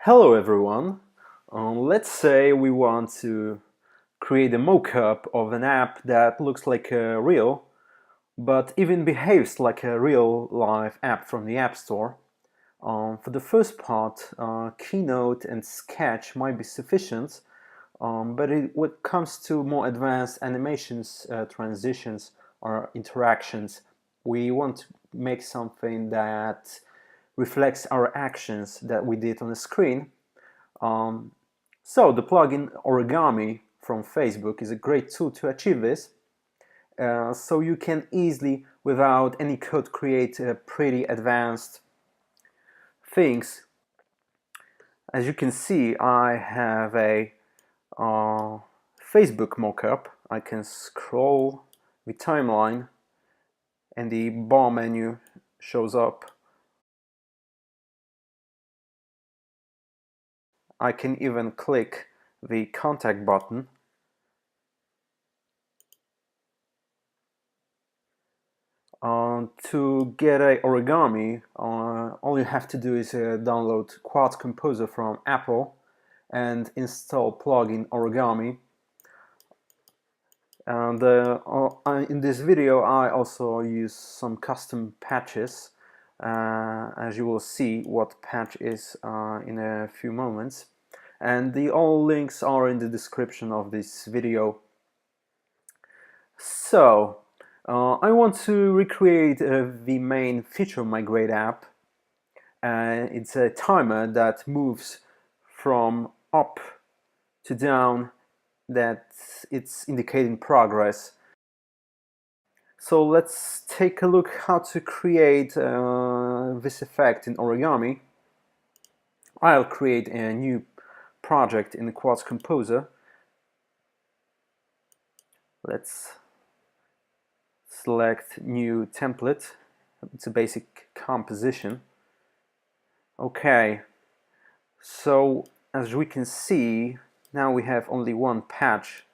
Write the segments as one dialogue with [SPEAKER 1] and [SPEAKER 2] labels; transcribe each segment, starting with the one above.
[SPEAKER 1] Hello everyone. Let's say we want to create a mock-up of an app that looks like a real, but even behaves like a real live app from the App Store. For the first part, Keynote and Sketch might be sufficient, but when it comes to more advanced animations, transitions, or interactions, we want to make something that reflects our actions that we did on the screen. So the plugin Origami from Facebook is a great tool to achieve this. So you can easily, without any code, create pretty advanced things. As you can see, I have a Facebook mockup. I can scroll the timeline and the bar menu shows up. I can even click the contact button. To get a Origami, all you have to do is download Quartz Composer from Apple and install plugin Origami. And in this video I also use some custom patches, as you will see what patch is in a few moments. And all links are in the description of this video. So, I want to recreate the main feature migrate app. It's a timer that moves from up to down, that it's indicating progress. So let's take a look how to create this effect in Origami. I'll create a new project in the Quartz Composer. Let's select new template. It's a basic composition. Okay, so as we can see, now we have only one patch.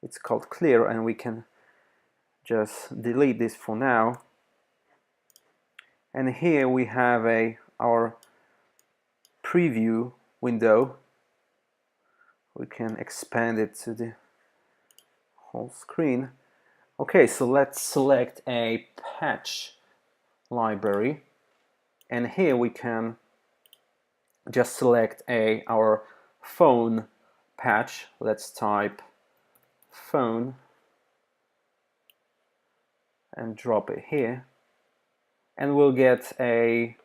[SPEAKER 1] It's called clear, and we can just delete this for now. And here we have our preview window. We can expand it to the whole screen. Okay, so let's select a patch library, and here we can just select our phone patch. Let's type phone and drop it here, and we'll get an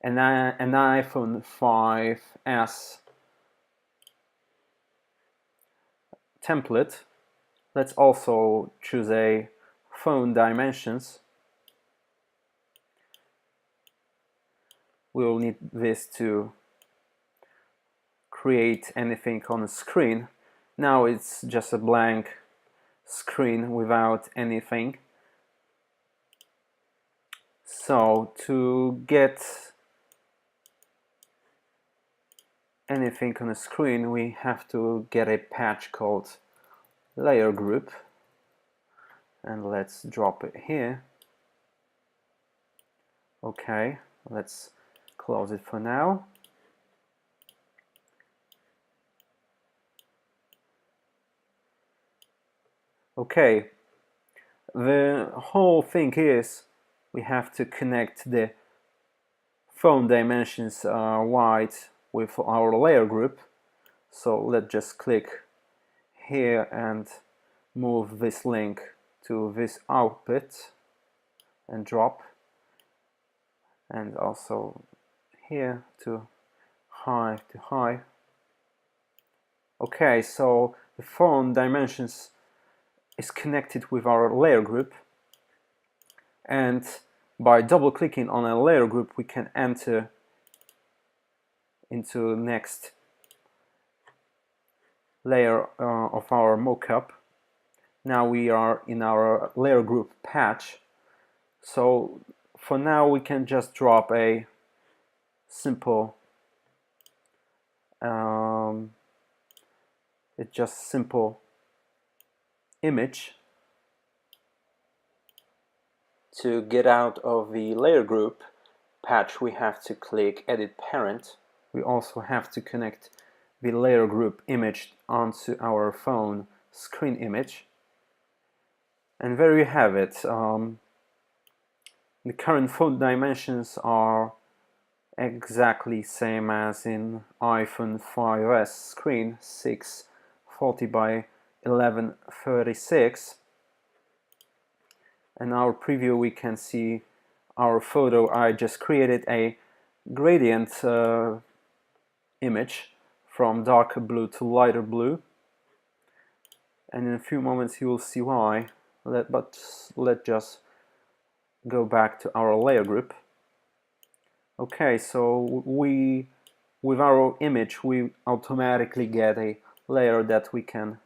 [SPEAKER 1] iPhone 5s template. Let's also choose a phone dimensions. We'll need this to create anything on the screen. Now it's just a blank screen without anything. So to get anything on the screen, we have to get a patch called layer group, and let's drop it here. Okay, let's close it for now. Okay, the whole thing is we have to connect the phone dimensions white with our layer group. So let's just click here and move this link to this output and drop, and also here to high to high. Okay, so the phone dimensions is connected with our layer group, and by double clicking on a layer group we can enter into next layer of our mockup. Now we are in our layer group patch, so for now we can just drop a simple it's just simple image. To get out of the layer group patch we have to click edit parent, we also have to connect the layer group image onto our phone screen image. And there you have it. The current phone dimensions are exactly same as in iPhone 5S screen, 640 by 1136. In our preview we can see our photo. I just created a gradient image from darker blue to lighter blue, and in a few moments you will see why. But let's just go back to our layer group. Okay, so with our image we automatically get a layer that we can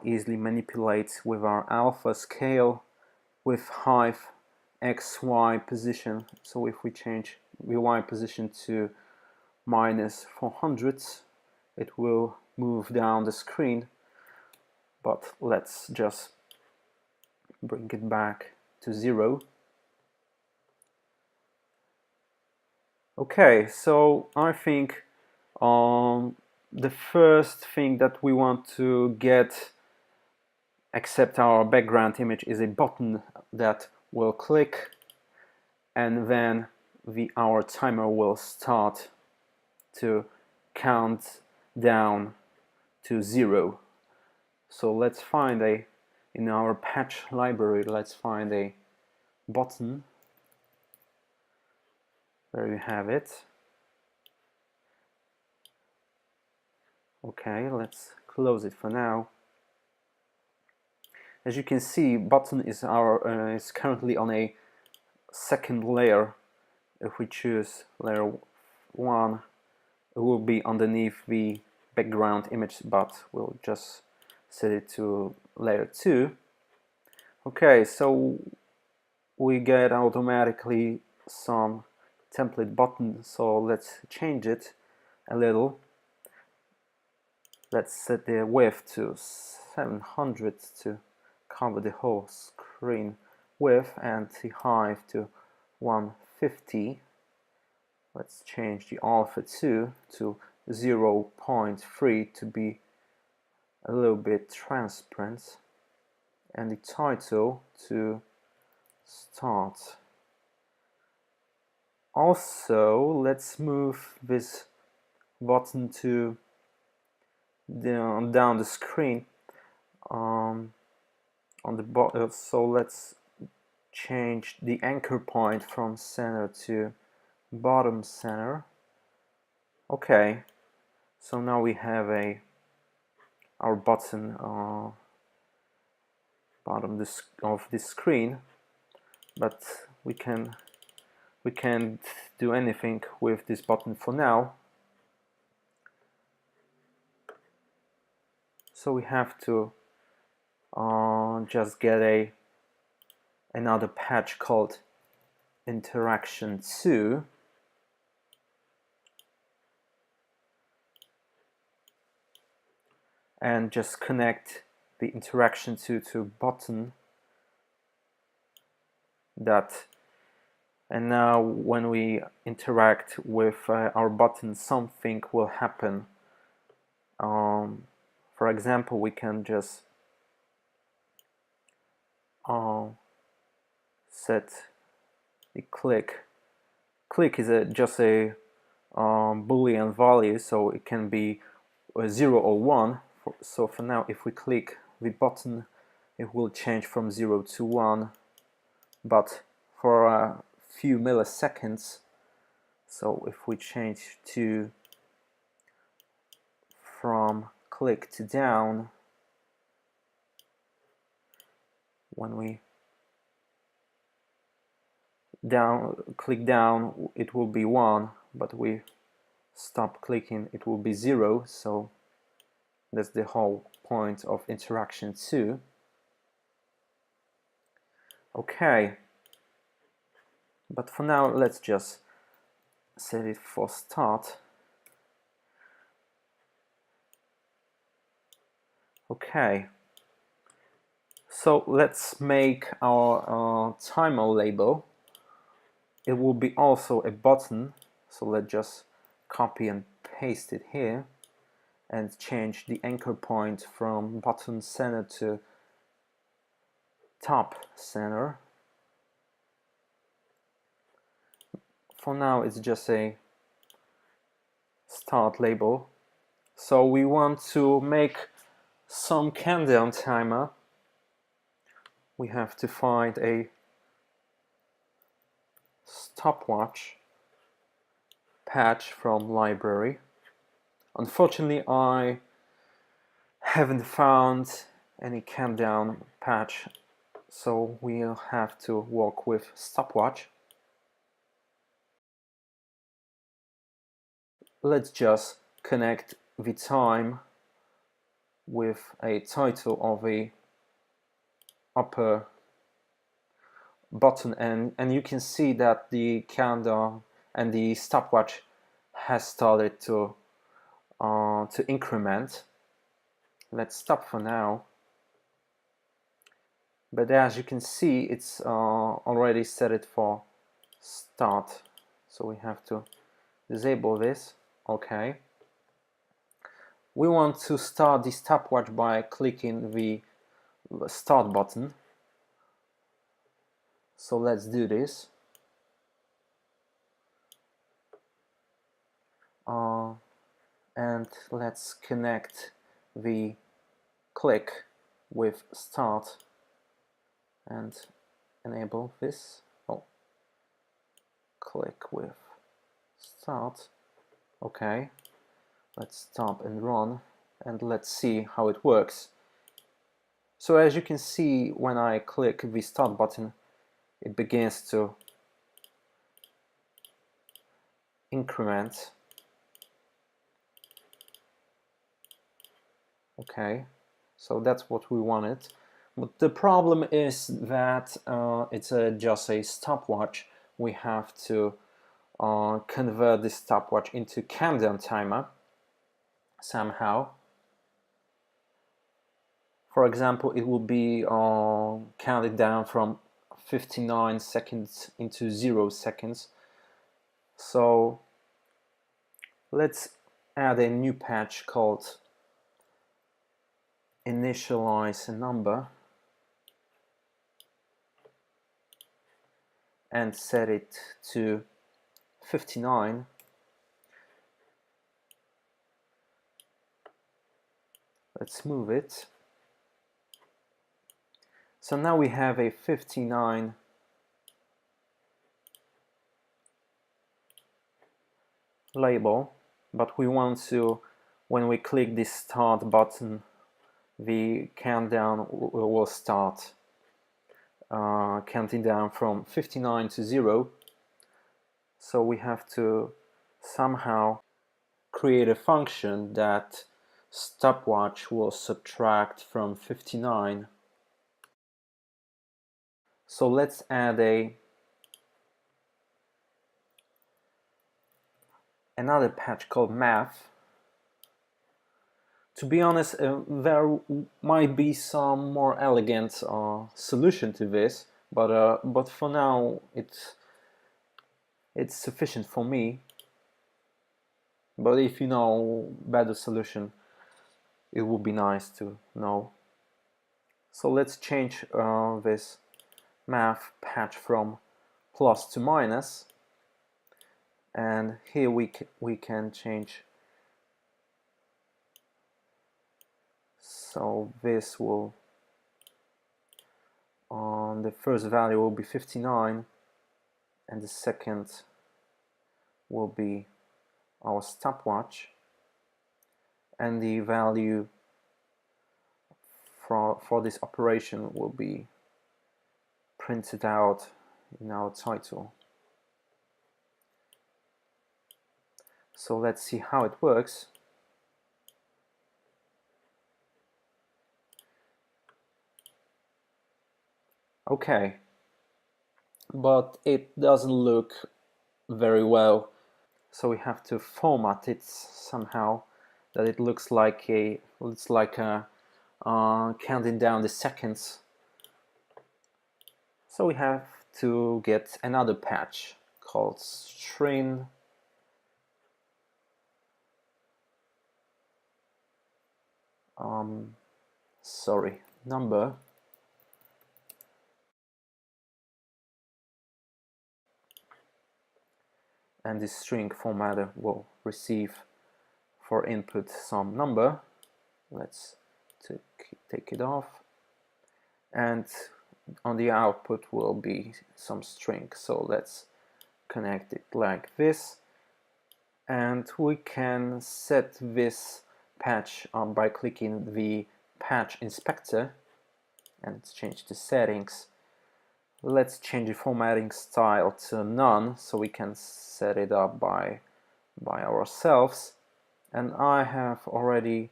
[SPEAKER 1] easily manipulate with our alpha scale with height, x, y position. So if we change the y position to -400, it will move down the screen, but let's just bring it back to 0. Okay, so I think the first thing that we want to get, except our background image, is a button that will click, and then our timer will start to count down to 0. So let's find in our patch library, let's find a button. There you have it. Okay, let's close it for now. As you can see, button is is currently on a second layer. If we choose layer 1, it will be underneath the background image, but we'll just set it to layer 2. Okay, so we get automatically some template button, so let's change it a little. Let's set the width to 700 to cover the whole screen width, and the height to 150. Let's change the alpha 2 to 0.3 to be a little bit transparent, and the title to start. Also, let's move this button to down the screen on the bottom. So let's change the anchor point from center to bottom center. Okay, so now we have our button bottom of this screen, but we can't do anything with this button for now. So we have to just get another patch called interaction 2. And just connect the interaction 2 to button and now when we interact with our button, something will happen. For example, we can just set the click. Click is just a Boolean value, so it can be 0 or 1. So for now, if we click the button, it will change from 0 to 1, but for a few milliseconds. So if we change from click to down, when we click down, it will be 1, but we stop clicking, it will be 0. So that's the whole point of interaction 2. Okay, but for now let's just set it for start. Okay, so let's make our timer label. It will be also a button, so let's just copy and paste it here and change the anchor point from bottom center to top center. For now it's just a start label. So we want to make some countdown timer. We have to find a stopwatch patch from library. Unfortunately, I haven't found any countdown patch, so we'll have to work with stopwatch. Let's just connect the time with a title of a upper button, and you can see that the countdown and the stopwatch has started to increment. Let's stop for now. But as you can see, it's already set it for start. So we have to disable this. Okay. We want to start the stopwatch by clicking the start button. So let's do this. And let's connect the click with start and enable this. Oh, click with start. Okay, let's stop and run and let's see how it works. So as you can see, when I click the start button, it begins to increment. Okay, so that's what we wanted. But the problem is that it's just a stopwatch. We have to convert this stopwatch into countdown timer somehow. For example, it will be counted down from 59 seconds into 0 seconds. So let's add a new patch called initialize a number and set it to 59. Let's move it. So now we have a 59 label, but we want to, when we click this start button, the countdown will start counting down from 59 to 0. So we have to somehow create a function that stopwatch will subtract from 59. So let's add another patch called math. To be honest, there might be some more elegant solution to this, but for now it's sufficient for me. But if you know better solution, it would be nice to know. So let's change this math patch from plus to minus, and here we can change. So this will, the first value will be 59 and the second will be our stopwatch, and the value for this operation will be printed out in our title. So let's see how it works. Okay, but it doesn't look very well, so we have to format it somehow that it looks like counting down the seconds. So we have to get another patch called string sorry, number, and this string formatter will receive for input some number. Let's take it off, and on the output will be some string. So let's connect it like this, and we can set this patch by clicking the patch inspector and change the settings. Let's change the formatting style to none so we can set it up by ourselves. And I have already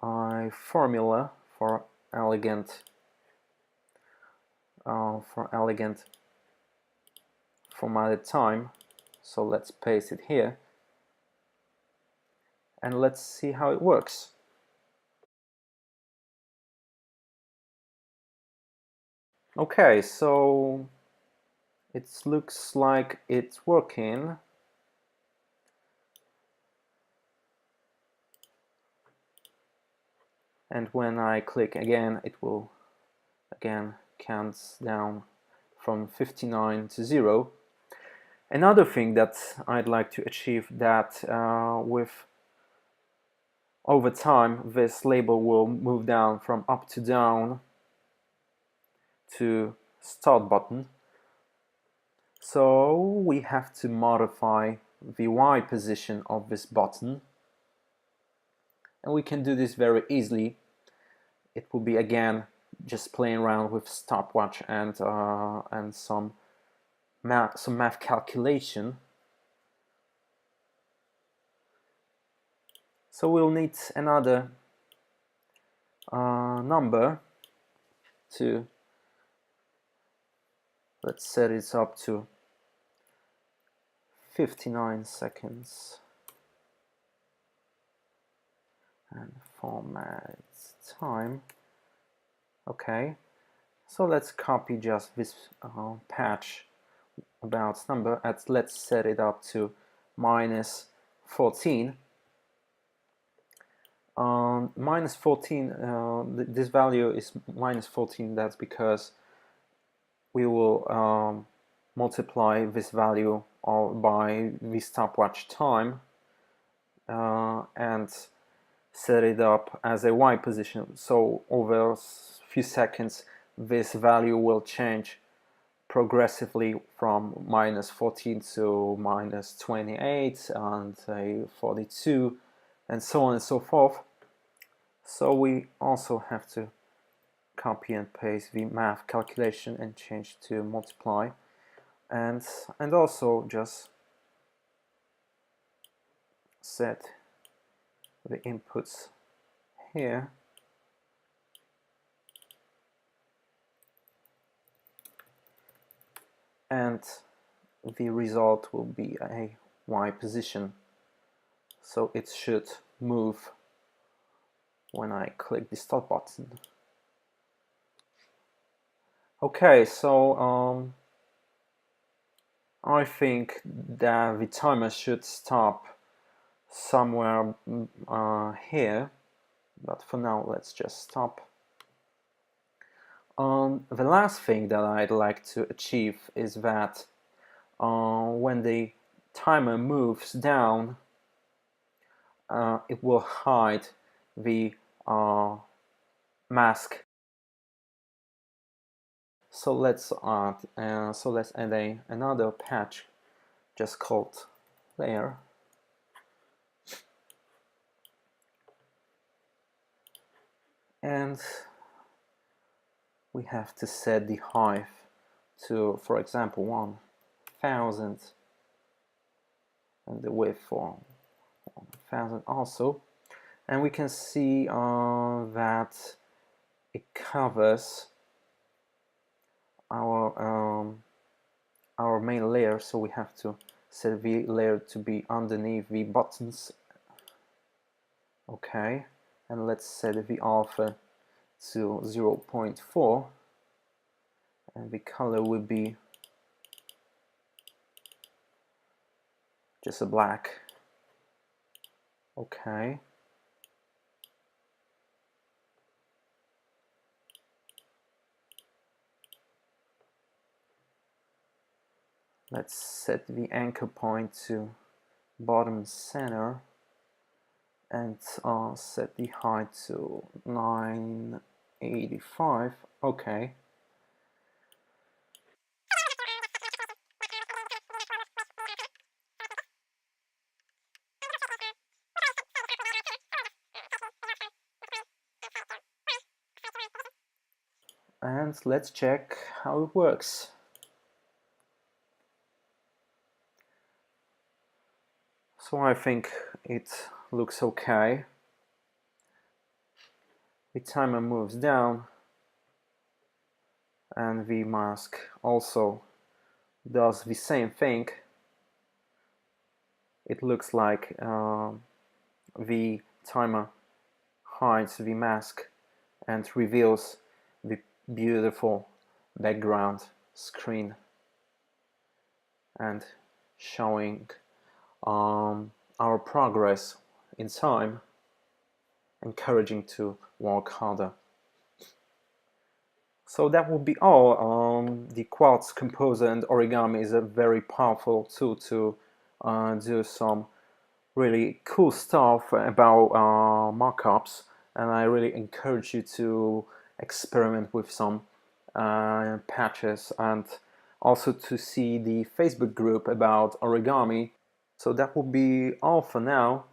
[SPEAKER 1] a formula for elegant formatted time, so let's paste it here and let's see how it works. Okay, so it looks like it's working. And when I click again, it will again count down from 59 to 0. Another thing that I'd like to achieve, that with over time this label will move down from up to down to start button. So we have to modify the Y position of this button, and we can do this very easily. It will be again just playing around with stopwatch and some math calculation. So we'll need another number to, let's set it up to 59 seconds and format time. Okay, so let's copy just this patch about number, and let's set it up to -14. -14, this value is -14. That's because we will multiply this value by the stopwatch time and set it up as a Y position. So over a few seconds this value will change progressively from -14 to -28 and 42 and so on and so forth. So we also have to copy and paste the math calculation and change to multiply, and also just set the inputs here, and the result will be a Y position, so it should move when I click the start button. Okay, so I think that the timer should stop somewhere here, but for now let's just stop. The last thing that I'd like to achieve is that when the timer moves down, it will hide the mask. So let's add another patch just called layer, and we have to set the height to, for example, 1000, and the width for 1000 also, and we can see that it covers our main layer, so we have to set the layer to be underneath the buttons. Okay, and let's set the alpha to 0.4, and the color will be just a black. Okay, Let's set the anchor point to bottom center and set the height to 985. Okay. And let's check how it works. So I think it looks okay. The timer moves down and the mask also does the same thing. It looks like the timer hides the mask and reveals the beautiful background screen and showing our progress in time, encouraging to work harder. So that will be all. The Quartz Composer and Origami is a very powerful tool to do some really cool stuff about markups, and I really encourage you to experiment with some patches and also to see the Facebook group about origami. So that will be all for now.